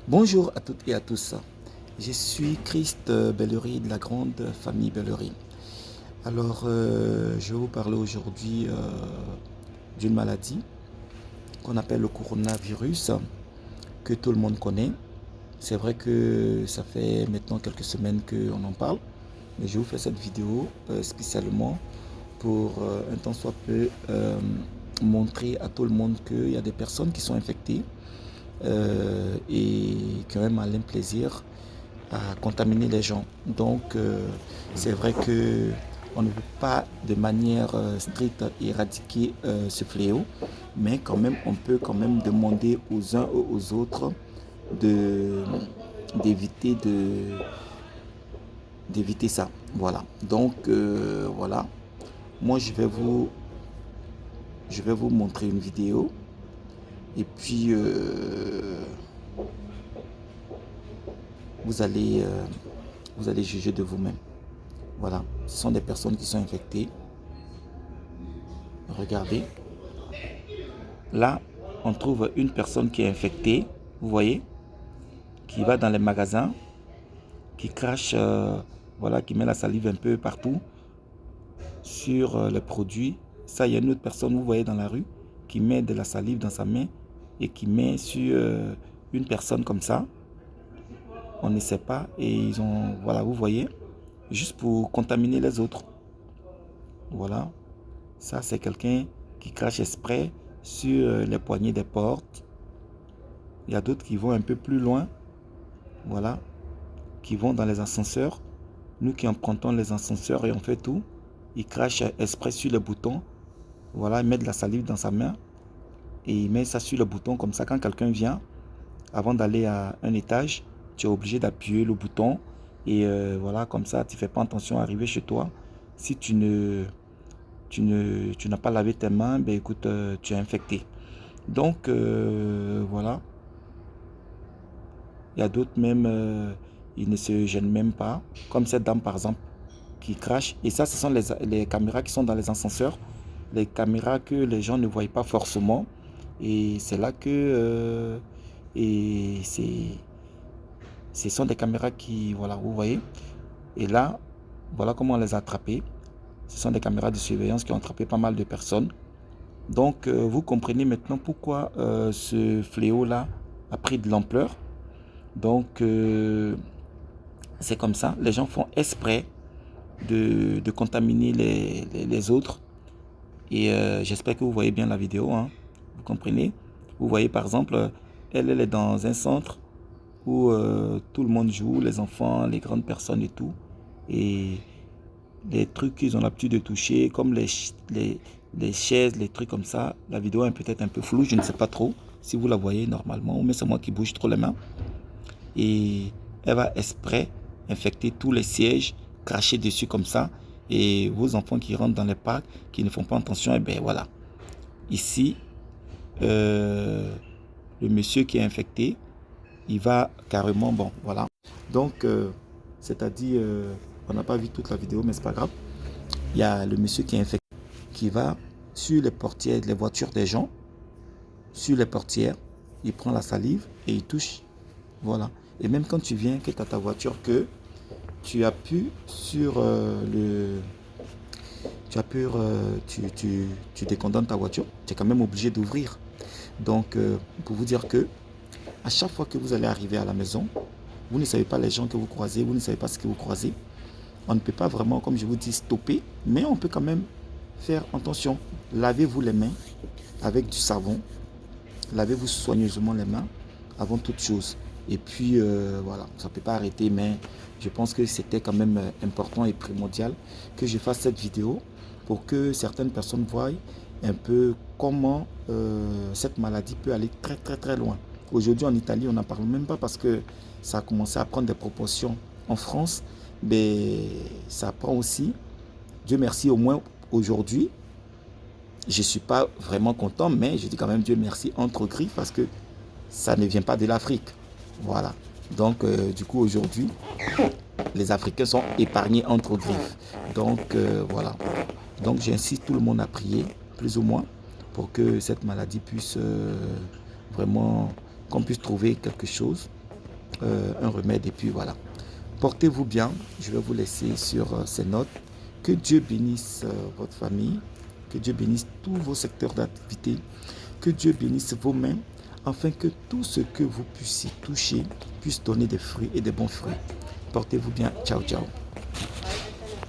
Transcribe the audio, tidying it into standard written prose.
Bonjour à toutes et à tous. Je suis Christ Bellery de la grande famille Bellery. Alors, je vais vous parler aujourd'hui d'une maladie qu'on appelle le coronavirus, que tout le monde connaît. C'est vrai que ça fait maintenant quelques semaines qu'on en parle, mais je vous fais cette vidéo spécialement pour un temps soit peu montrer à tout le monde qu'il y a des personnes qui sont infectées et qui ont un malin plaisir à contaminer les gens. Donc, c'est vrai que on ne peut pas de manière stricte éradiquer ce fléau, mais quand même, on peut quand même demander aux uns et aux autres de d'éviter d'éviter ça. Voilà. Donc, voilà. Moi, je vais vous montrer une vidéo et puis vous allez vous allez juger de vous-même. Voilà, ce sont des personnes qui sont infectées. Regardez, là, on trouve une personne qui est infectée, vous voyez, qui va dans les magasins, qui crache, voilà, qui met la salive un peu partout sur les produits. Ça, il y a une autre personne, vous voyez, dans la rue, qui met de la salive dans sa main et qui met sur une personne comme ça. On ne sait pas et ils ont, voilà, vous voyez, juste pour contaminer les autres. Voilà. Ça, c'est quelqu'un qui crache exprès sur les poignées des portes. Il y a d'autres qui vont un peu plus loin. Voilà. Qui vont dans les ascenseurs. Nous qui empruntons les ascenseurs et on fait tout. Ils crachent exprès sur les boutons. Voilà, ils mettent de la salive dans sa main. Et ils mettent ça sur le bouton. Comme ça, quand quelqu'un vient, avant d'aller à un étage, tu es obligé d'appuyer le bouton. Et voilà, comme ça, tu ne fais pas attention à arriver chez toi. Si tu n'as pas lavé tes mains, ben écoute, tu es infecté. Donc, voilà. Il y a d'autres même, ils ne se gênent même pas. Comme cette dame, par exemple, qui crache. Et ça, ce sont les caméras qui sont dans les ascenseurs. Les caméras que les gens ne voient pas forcément. Et c'est là que... et ce sont des caméras qui... Voilà, vous voyez. Et là, voilà comment on les a attrapés. Ce sont des caméras de surveillance qui ont attrapé pas mal de personnes. Donc, vous comprenez maintenant pourquoi ce fléau-là a pris de l'ampleur. Donc, c'est comme ça. Les gens font exprès de contaminer les autres. Et j'espère que vous voyez bien la vidéo. Hein. Vous comprenez? Vous voyez, par exemple, elle est dans un centre où tout le monde joue, les enfants, les grandes personnes et tout. Et les trucs qu'ils ont l'habitude de toucher, comme les chaises, les trucs comme ça. La vidéo est peut-être un peu floue, je ne sais pas trop si vous la voyez normalement, mais c'est moi qui bouge trop les mains. Et elle va exprès infecter tous les sièges, cracher dessus comme ça. Et vos enfants qui rentrent dans les parcs, qui ne font pas attention, et bien voilà. Ici, le monsieur qui est infecté, il va carrément, bon, voilà. Donc, c'est-à-dire, on n'a pas vu toute la vidéo, mais c'est pas grave. Il y a le monsieur qui est infecté, qui va sur les portières, les voitures des gens, sur les portières, il prend la salive et il touche. Voilà. Et même quand tu viens, que tu as ta voiture, que tu appuies sur tu appuies, tu décondennes ta voiture, tu es quand même obligé d'ouvrir. Donc, pour vous dire que à chaque fois que vous allez arriver à la maison, vous ne savez pas les gens que vous croisez, vous ne savez pas ce que vous croisez. On ne peut pas vraiment, comme je vous dis, stopper, mais on peut quand même faire attention. Lavez-vous les mains avec du savon. Lavez-vous soigneusement les mains avant toute chose. Et puis, voilà, ça ne peut pas arrêter, mais je pense que c'était quand même important et primordial que je fasse cette vidéo pour que certaines personnes voient un peu comment cette maladie peut aller très très très loin. Aujourd'hui en Italie, on n'en parle même pas parce que ça a commencé à prendre des proportions en France, mais ça prend aussi. Dieu merci, au moins aujourd'hui, je ne suis pas vraiment content, mais je dis quand même Dieu merci entre griffes parce que ça ne vient pas de l'Afrique. Voilà. Donc, du coup, aujourd'hui, les Africains sont épargnés entre griffes. Donc, voilà. Donc, j'incite tout le monde à prier, plus ou moins, pour que cette maladie puisse vraiment, qu'on puisse trouver quelque chose un remède. Et puis voilà. Portez-vous bien. Je vais vous laisser sur ces notes. Que Dieu bénisse votre famille. Que Dieu bénisse tous vos secteurs d'activité. Que Dieu bénisse vos mains, afin que tout ce que vous puissiez toucher puisse donner des fruits et des bons fruits. Portez-vous bien. Ciao, ciao.